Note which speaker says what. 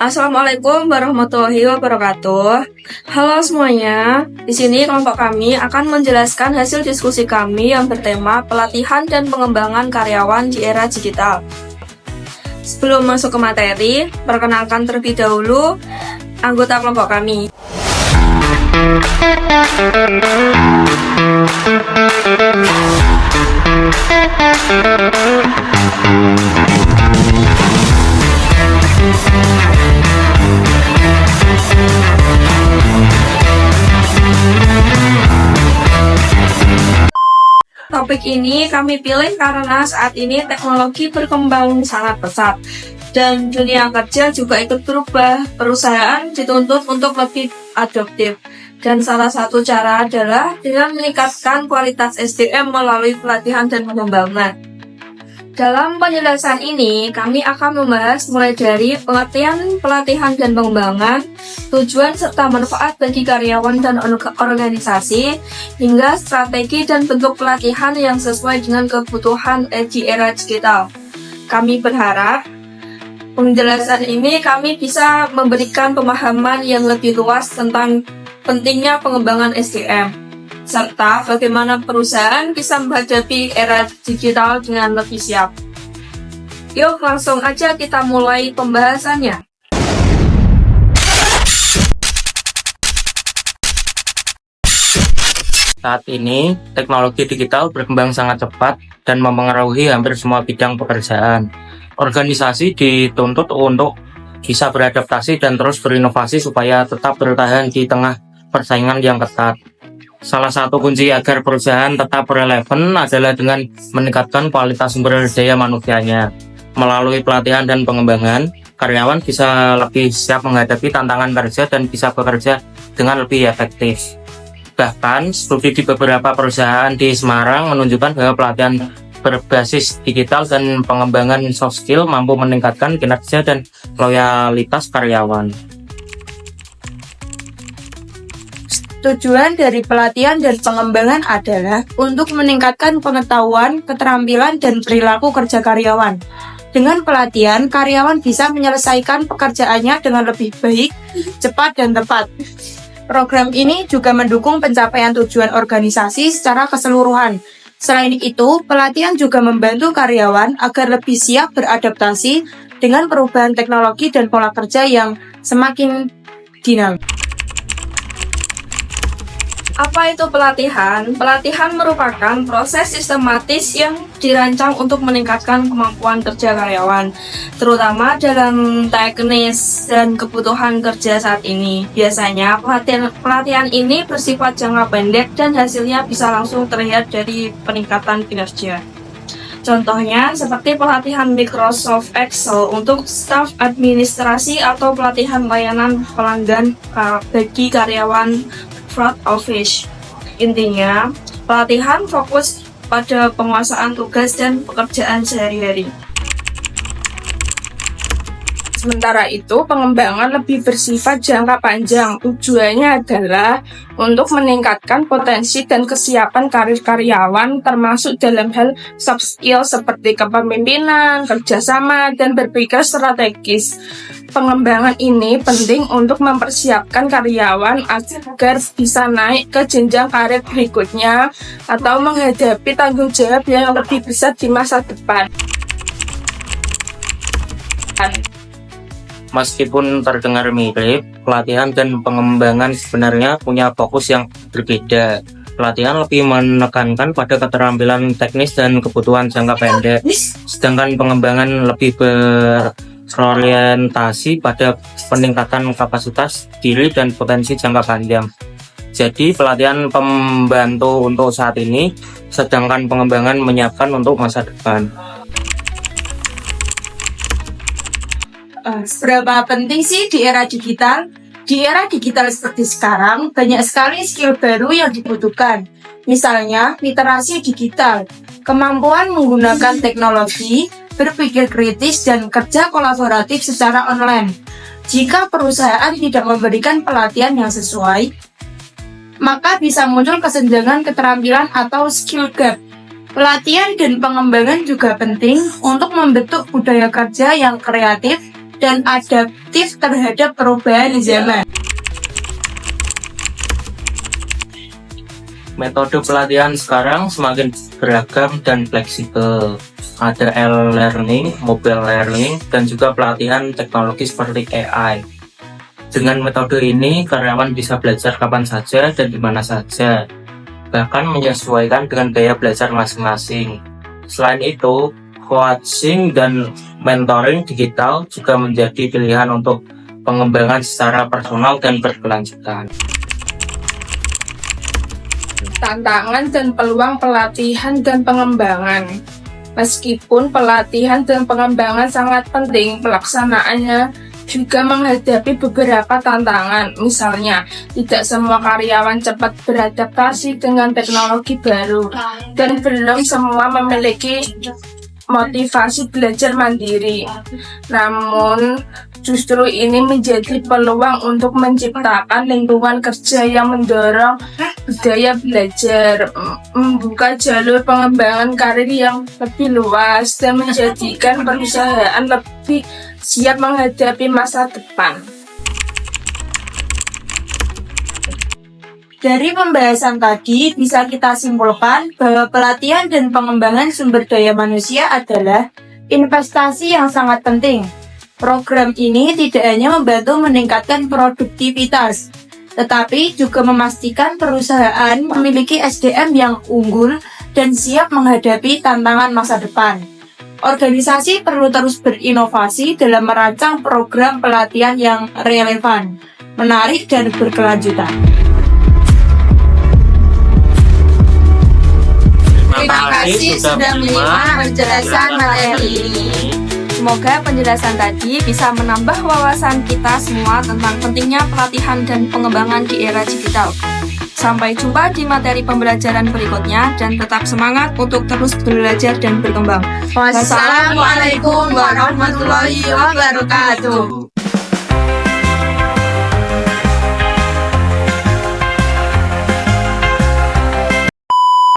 Speaker 1: Assalamualaikum warahmatullahi wabarakatuh. Halo semuanya, di sini kelompok kami akan menjelaskan hasil diskusi kami yang bertema pelatihan dan pengembangan karyawan di era digital. Sebelum masuk ke materi, perkenalkan terlebih dahulu anggota kelompok kami. Topik ini kami pilih karena saat ini teknologi berkembang sangat pesat dan dunia kerja juga ikut berubah. Perusahaan dituntut untuk lebih adaptif dan salah satu cara adalah dengan meningkatkan kualitas SDM melalui pelatihan dan pengembangan. Dalam penjelasan ini, kami akan membahas mulai dari pengertian, pelatihan, dan pengembangan, tujuan serta manfaat bagi karyawan dan organisasi, hingga strategi dan bentuk pelatihan yang sesuai dengan kebutuhan di era digital. Kami berharap penjelasan ini kami bisa memberikan pemahaman yang lebih luas tentang pentingnya pengembangan SDM. Serta bagaimana perusahaan bisa menghadapi era digital dengan lebih siap. Yuk langsung aja kita mulai pembahasannya.
Speaker 2: Saat ini, teknologi digital berkembang sangat cepat dan mempengaruhi hampir semua bidang pekerjaan. Organisasi dituntut untuk bisa beradaptasi dan terus berinovasi supaya tetap bertahan di tengah persaingan yang ketat. Salah satu kunci agar perusahaan tetap relevan adalah dengan meningkatkan kualitas sumber daya manusianya. Melalui pelatihan dan pengembangan, karyawan bisa lebih siap menghadapi tantangan kerja dan bisa bekerja dengan lebih efektif. Bahkan, studi di beberapa perusahaan di Semarang menunjukkan bahwa pelatihan berbasis digital dan pengembangan soft skill mampu meningkatkan kinerja dan loyalitas karyawan.
Speaker 1: Tujuan dari pelatihan dan pengembangan adalah untuk meningkatkan pengetahuan, keterampilan, dan perilaku kerja karyawan. Dengan pelatihan, karyawan bisa menyelesaikan pekerjaannya dengan lebih baik, cepat, dan tepat. Program ini juga mendukung pencapaian tujuan organisasi secara keseluruhan. Selain itu, pelatihan juga membantu karyawan agar lebih siap beradaptasi dengan perubahan teknologi dan pola kerja yang semakin dinamis. Apa itu pelatihan? Pelatihan merupakan proses sistematis yang dirancang untuk meningkatkan kemampuan kerja karyawan, terutama dalam teknis dan kebutuhan kerja saat ini. Biasanya pelatihan ini bersifat jangka pendek dan hasilnya bisa langsung terlihat dari peningkatan kinerja. Contohnya seperti pelatihan Microsoft Excel untuk staf administrasi atau pelatihan layanan pelanggan bagi karyawan front office. Intinya, pelatihan fokus pada penguasaan tugas dan pekerjaan sehari-hari. Sementara itu, pengembangan lebih bersifat jangka panjang. Tujuannya adalah untuk meningkatkan potensi dan kesiapan karir karyawan, termasuk dalam hal soft skill seperti kepemimpinan, kerjasama, dan berpikir strategis. Pengembangan ini penting untuk mempersiapkan karyawan agar bisa naik ke jenjang karir berikutnya atau menghadapi tanggung jawab yang lebih besar di masa depan.
Speaker 2: Meskipun terdengar mirip, pelatihan dan pengembangan sebenarnya punya fokus yang berbeda. Pelatihan lebih menekankan pada keterampilan teknis dan kebutuhan jangka pendek, sedangkan pengembangan lebih berorientasi pada peningkatan kapasitas diri dan potensi jangka panjang. Jadi pelatihan pembantu untuk saat ini, sedangkan pengembangan menyiapkan untuk masa depan.
Speaker 1: Seberapa penting sih di era digital? Di era digital seperti sekarang, banyak sekali skill baru yang dibutuhkan. Misalnya, literasi digital, kemampuan menggunakan teknologi, berpikir kritis, dan kerja kolaboratif secara online. Jika perusahaan tidak memberikan pelatihan yang sesuai, maka bisa muncul kesenjangan keterampilan atau skill gap. Pelatihan dan pengembangan juga penting untuk membentuk budaya kerja yang kreatif, dan adaptif terhadap perubahan zaman.
Speaker 2: Metode pelatihan sekarang semakin beragam dan fleksibel. Ada e-learning, mobile learning, dan juga pelatihan teknologi seperti AI. Dengan metode ini, karyawan bisa belajar kapan saja dan di mana saja, bahkan menyesuaikan dengan gaya belajar masing-masing. Selain itu, coaching dan mentoring digital juga menjadi pilihan untuk pengembangan secara personal dan berkelanjutan.
Speaker 3: Tantangan dan peluang pelatihan dan pengembangan. Meskipun pelatihan dan pengembangan sangat penting, pelaksanaannya juga menghadapi beberapa tantangan. Misalnya, tidak semua karyawan cepat beradaptasi dengan teknologi baru, dan belum semua memiliki motivasi belajar mandiri. Namun, justru ini menjadi peluang untuk menciptakan lingkungan kerja yang mendorong budaya belajar, membuka jalur pengembangan karir yang lebih luas, dan menjadikan perusahaan lebih siap menghadapi masa depan.
Speaker 1: Dari pembahasan tadi, bisa kita simpulkan bahwa pelatihan dan pengembangan sumber daya manusia adalah investasi yang sangat penting. Program ini tidak hanya membantu meningkatkan produktivitas, tetapi juga memastikan perusahaan memiliki SDM yang unggul dan siap menghadapi tantangan masa depan. Organisasi perlu terus berinovasi dalam merancang program pelatihan yang relevan, menarik, dan berkelanjutan.
Speaker 2: Terima kasih sudah menyimak penjelasan materi ini.
Speaker 1: Semoga penjelasan tadi bisa menambah wawasan kita semua tentang pentingnya pelatihan dan pengembangan di era digital. Sampai jumpa di materi pembelajaran berikutnya dan tetap semangat untuk terus belajar dan berkembang.
Speaker 3: Wassalamualaikum warahmatullahi wabarakatuh.